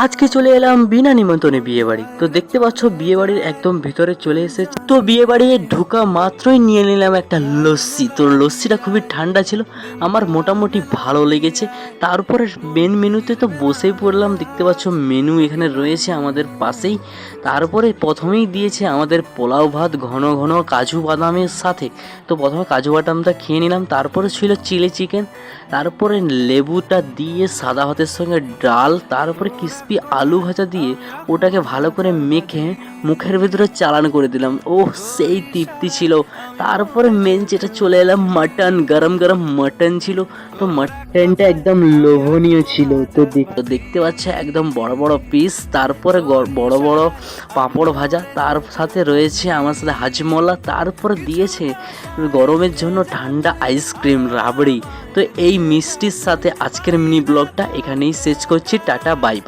আজকে চলে এলাম বিনা নিমন্ত্রণে বিয়ে বাড়ি। তো দেখতে পাচ্ছ বিয়ে বাড়ির একদম ভিতরে চলে এসেছে। তো বিয়ে বাড়ি ঢুকা মাত্রই নিয়ে নিলাম একটা লস্যি। তো লস্যিটা খুবই ঠান্ডা ছিল, আমার মোটামুটি ভালো লেগেছে। তারপরে মেন মেনুতে তো বসেই পড়লাম। দেখতে পাচ্ছ মেনু এখানে রয়েছে আমাদের পাশেই। তারপরে প্রথমেই দিয়েছে আমাদের পোলাও ভাত ঘন ঘন কাজু বাদামের সাথে। তো প্রথমে কাজু বাদামটা খেয়ে নিলাম, তারপরে ছিল চিলি চিকেন, তারপরে লেবুটা দিয়ে সাদা ভাতের সঙ্গে ডাল, তারপরে ক্রিস্পি আলু ভাজা দিয়ে ওটাকে ভালো করে মেখে মুখের ভিতরে চালান করে দিলাম। ওহ, সেই তৃপ্তি ছিল। তারপরে মেন যেটা চলে এলাম, মাটন, গরম গরম মাটন ছিল। তো মাটনটা একদম লোভনীয় ছিল। তো দেখতে পাচ্ছে একদম বড় বড় পিস, তারপরে বড় বড় পাঁপড় ভাজা, তার সাথে রয়েছে আমার সাথে হাজমোলা, তারপরে দিয়েছে গরমের জন্য ঠান্ডা আইসক্রিম, রাবড়ি। তো এই মিষ্টির সাথে আজকের মিনি ব্লগটা এখানেই শেষ করছি। Tata, bye bye.